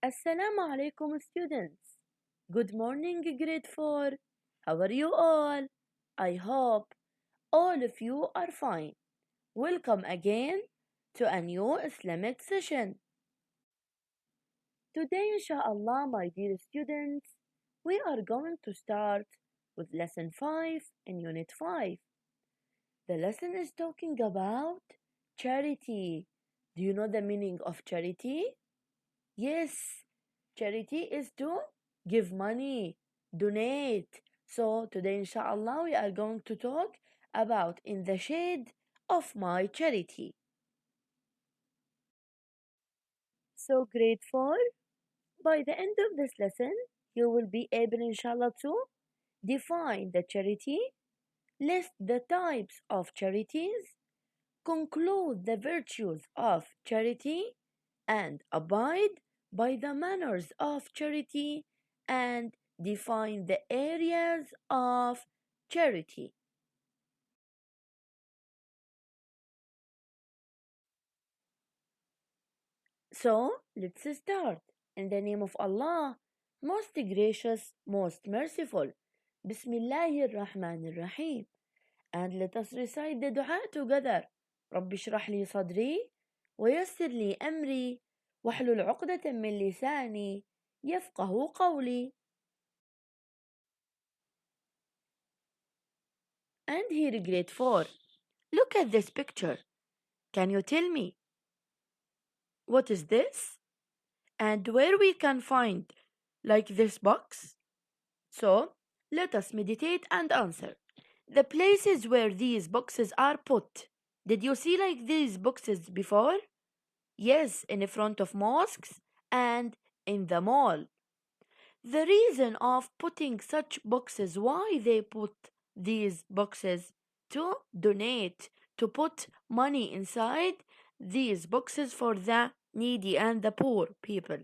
Assalamu alaikum students. Good morning grade 4. How are you all? I hope all of you are fine. Welcome again to a new Islamic session. Today inshallah my dear students, we are going to start with lesson 5 in unit 5. The lesson is talking about charity. Do you know the meaning of charity? Yes, charity is to give money, donate. So today, inshallah, we are going to talk about in the shade of my charity. So, grade 4, by the end of this lesson, you will be able, inshallah, to define the charity, list the types of charities, conclude the virtues of charity, and abide by the manners of charity and define the areas of charity. So let's start. In the name of Allah, most gracious, most merciful. Bismillahir Rahmanir Rahim. And let us recite the dua together. رب اشرح لي صدري ويسر لي أمري واحلل عقدة من لساني يفقه قولي. And here grade 4. Look at this picture. Can you tell me what is this? And where we can find like this box? So let us meditate and answer. The places where these boxes are put. Did you see like these boxes before? Yes, in front of mosques and in the mall. The reason of putting such boxes, why they put these boxes? To donate, to put money inside these boxes for the needy and the poor people.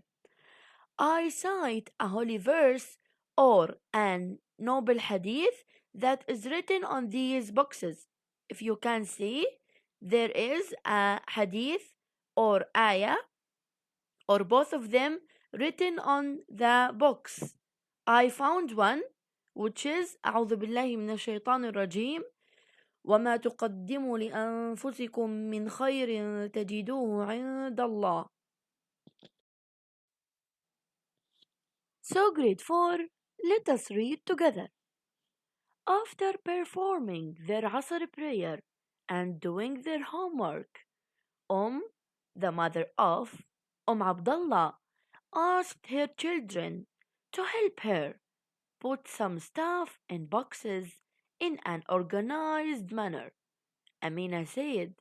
I cite a holy verse or an noble hadith that is written on these boxes. If you can see, there is a hadith or ayah or both of them written on the box. I found one which is أعوذ بالله من الشيطان الرجيم وما تقدموا لأنفسكم من خير تجدوه عند الله. So grade 4, let us read together. After performing their Asr prayer and doing their homework, the mother of Abdullah, asked her children to help her put some stuff in boxes in an organized manner. Amina said,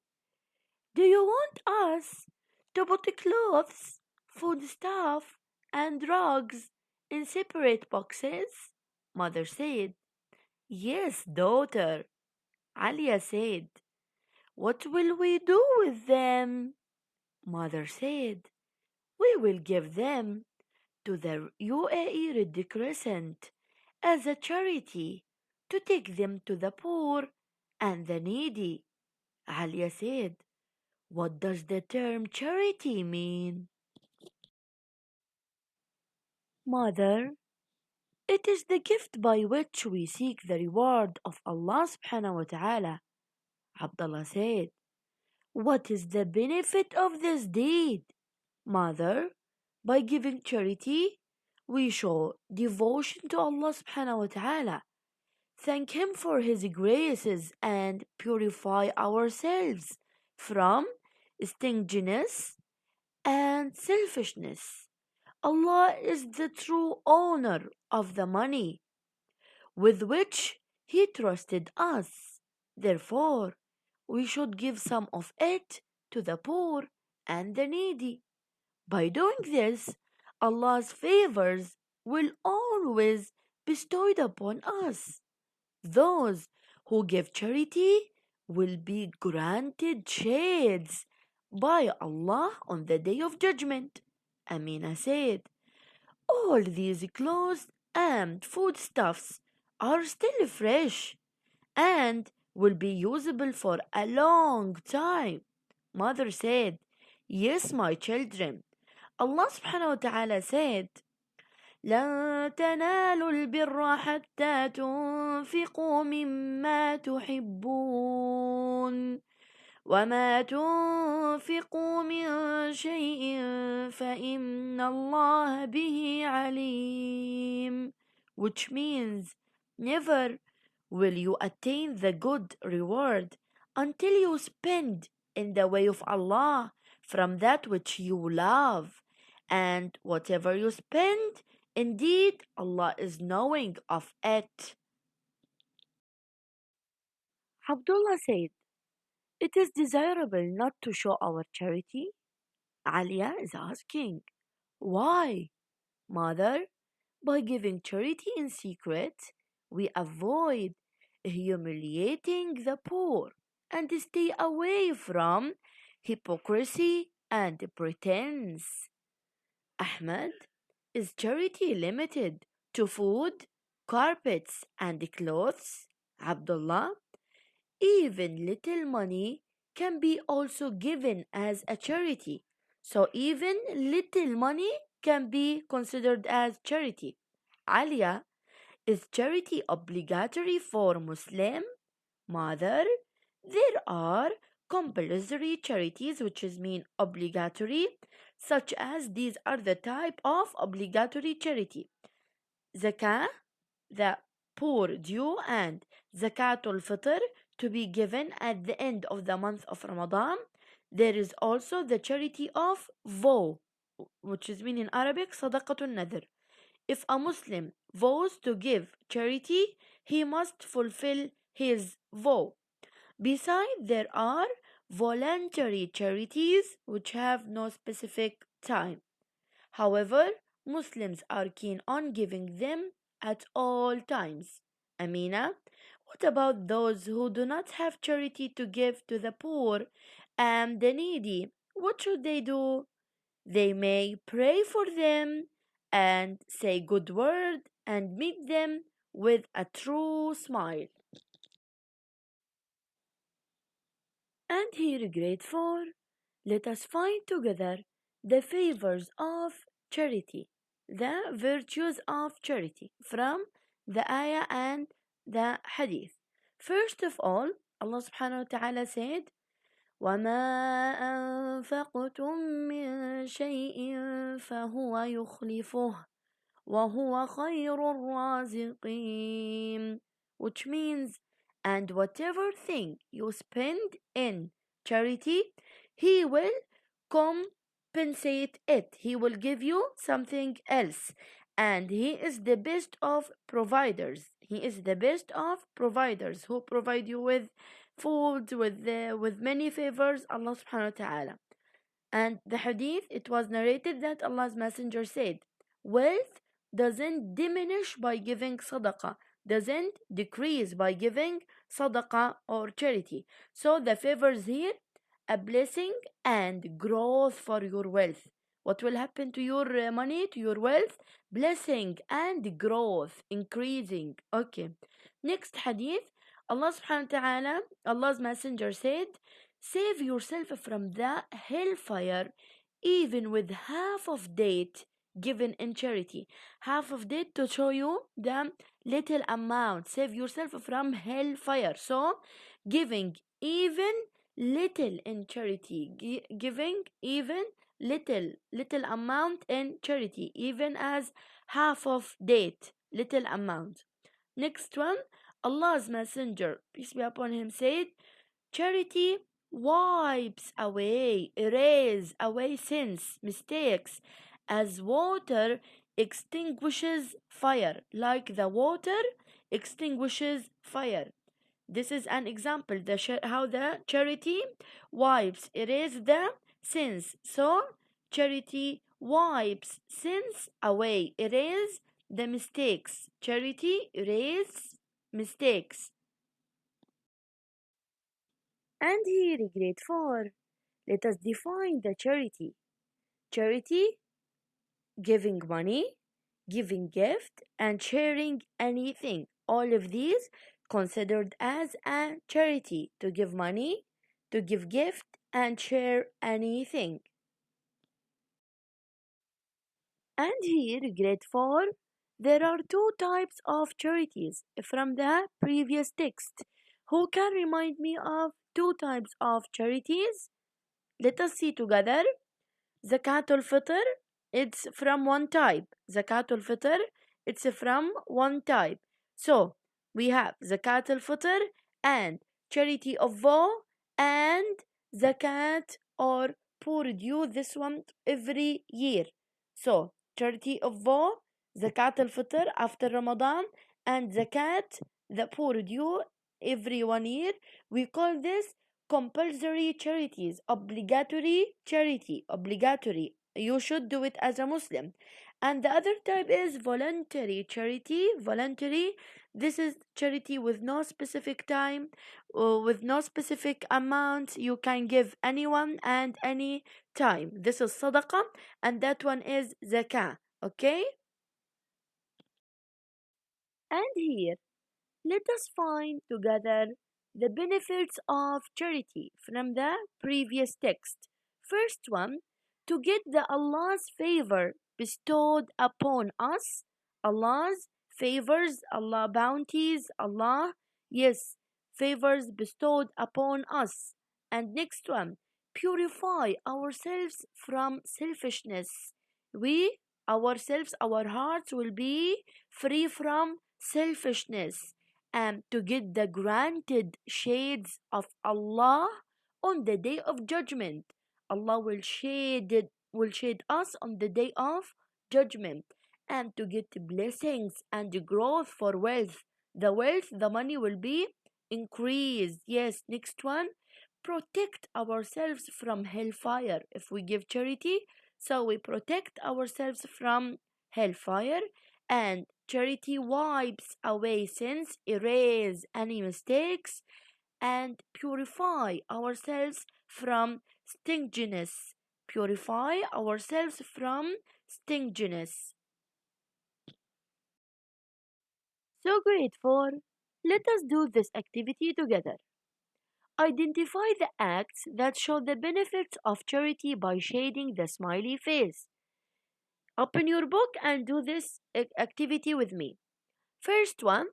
"Do you want us to put clothes, food stuff, and rugs in separate boxes?" Mother said, "Yes, daughter." Alia said, "What will we do with them?" Mother said, "We will give them to the UAE Red Crescent as a charity to take them to the poor and the needy." Alia said, "What does the term charity mean?" Mother, it is the gift by which we seek the reward of Allah subhanahu wa ta'ala. Abdullah said, "What is the benefit of this deed?" Mother, by giving charity, we show devotion to Allah subhanahu wa ta'ala, thank Him for His graces, and purify ourselves from stinginess and selfishness. Allah is the true owner of the money with which He trusted us. Therefore, we should give some of it to the poor and the needy. By doing this, Allah's favors will always be bestowed upon us. Those who give charity will be granted shades by Allah on the day of judgment. Amina said, "All these clothes and foodstuffs are still fresh and will be usable for a long time." Mother said, "Yes, my children, Allah subhanahu wa ta'ala said, لن تنالوا البر حتى تنفقوا مما تحبون وما تنفقوا من شيء فإن الله به عليم, which means never will you attain the good reward until you spend in the way of Allah from that which you love, and whatever you spend, indeed Allah is knowing of it. Abdullah said, it is desirable not to show our charity. Alia is asking, why? Mother, by giving charity in secret, we avoid humiliating the poor and stay away from hypocrisy and pretense. Ahmed, is charity limited to food, carpets, and clothes? Abdullah, even little money can be also given as a charity. So even little money can be considered as charity. Alia, is charity obligatory for Muslim? Mother, there are compulsory charities which is mean obligatory, such as these are the type of obligatory charity. Zakah, the poor due, and Zakatul Fitr, to be given at the end of the month of Ramadan. There is also the charity of vow, which is mean in Arabic Sadaqatul Nadr. If a Muslim vows to give charity, he must fulfill his vow. Besides, there are voluntary charities which have no specific time. However, Muslims are keen on giving them at all times. Amina, what about those who do not have charity to give to the poor and the needy? What should they do? They may pray for them and say good word and meet them with a true smile. And here, grade 4, let us find together the favors of charity, the virtues of charity from the ayah and the hadith. First of all, Allah subhanahu wa ta'ala said, وَمَا أَنفَقْتُم مِّن شَيْءٍ فَهُوَ يُخْلِفُهُ وَهُوَ خَيْرُ الرَّازِقِينَ, which means, and whatever thing you spend in charity, he will compensate it. He will give you something else. And he is the best of providers. He is the best of providers who provide you with food, with many favors, Allah subhanahu wa ta'ala. And the hadith, it was narrated that Allah's Messenger said, wealth doesn't diminish by giving sadaqah, doesn't decrease by giving sadaqah or charity. So the favors here, a blessing and growth for your wealth. What will happen to your money, to your wealth? Blessing and growth, increasing. Okay. Next hadith, Allah subhanahu wa ta'ala, Allah's Messenger said, save yourself from the hellfire even with half of date given in charity. Half of date to show you the little amount. Save yourself from hellfire. So, giving even little in charity, giving even little amount in charity, even as half of date, little amount. Next one, Allah's Messenger, peace be upon him, said, charity wipes away, erase away sins, mistakes, as water extinguishes fire, like the water extinguishes fire. This is an example how the charity wipes, erase the sins. So charity wipes sins away, erase the mistakes. Charity erase mistakes. And here, grade 4, let us define the charity. Charity, giving money, giving gift, and sharing anything. All of these considered as a charity, to give money, to give gift, and share anything. And here, grade 4, there are two types of charities from the previous text. Who can remind me of two types of charities? Let us see together. Zakatul Fitr, it's from one type. Zakatul Fitr, it's from one type. So, we have Zakatul Fitr and charity of woe and Zakat or poor due, this one every year. So, charity of woe, Zakat al-Fitr after Ramadan and Zakat, the poor due every 1 year. We call this compulsory charities, obligatory charity, obligatory. You should do it as a Muslim. And the other type is voluntary charity. Voluntary, this is charity with no specific time, with no specific amount. You can give anyone and any time. This is sadaqah, and that one is zakah. Okay? And here, let us find together the benefits of charity from the previous text. First one, to get the Allah's favor bestowed upon us. Allah's favors, Allah bounties, Allah, yes, favors bestowed upon us. And next one, purify ourselves from selfishness. We, ourselves, our hearts will be free from selfishness, and to get the granted shades of Allah on the day of judgment. Allah will shade us on the day of judgment, and to get blessings and growth for wealth. The wealth, the money will be increased. Yes, next one. Protect ourselves from hellfire. If we give charity, so we protect ourselves from hellfire, and charity wipes away sins, erase any mistakes, and purify ourselves from stinginess. Purify ourselves from stinginess. So grateful. Let us do this activity together. Identify the acts that show the benefits of charity by shading the smiley face. Open your book and do this activity with me. First one,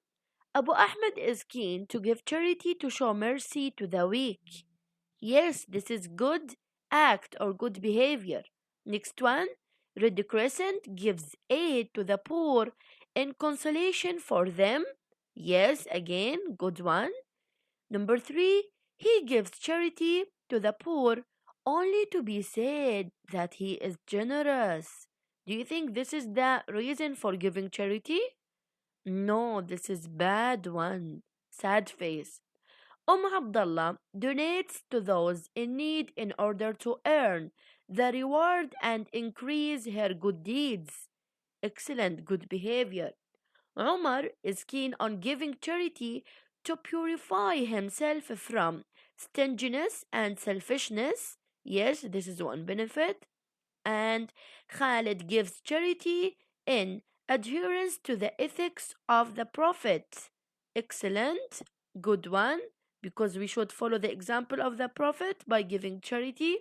Abu Ahmed is keen to give charity to show mercy to the weak. Yes, this is good act or good behavior. Next one, Red Crescent gives aid to the poor in consolation for them. Yes, again, good one. Number 3, he gives charity to the poor only to be said that he is generous. Do you think this is the reason for giving charity? No, this is bad one. Sad face. Abdullah donates to those in need in order to earn the reward and increase her good deeds. Excellent good behavior. Umar is keen on giving charity to purify himself from stinginess and selfishness. Yes, this is one benefit. And Khalid gives charity in adherence to the ethics of the Prophet. Excellent, good one, because we should follow the example of the Prophet by giving charity.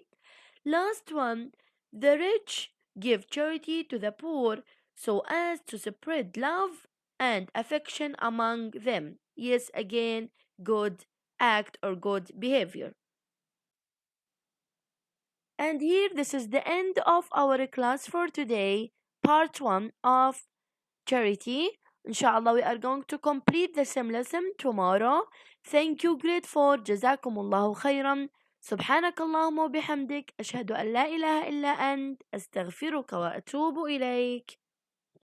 Last one, the rich give charity to the poor so as to spread love and affection among them. Yes, again, good act or good behavior. And here, this is the end of our class for today, part 1 of charity. Inshallah, we are going to complete the same lesson tomorrow. Thank you, grade 4. جزاكم الله خيرا. سبحانك اللهم وبحمدك أشهد أن لا إله إلا أنت أستغفرك وأتوب إليك.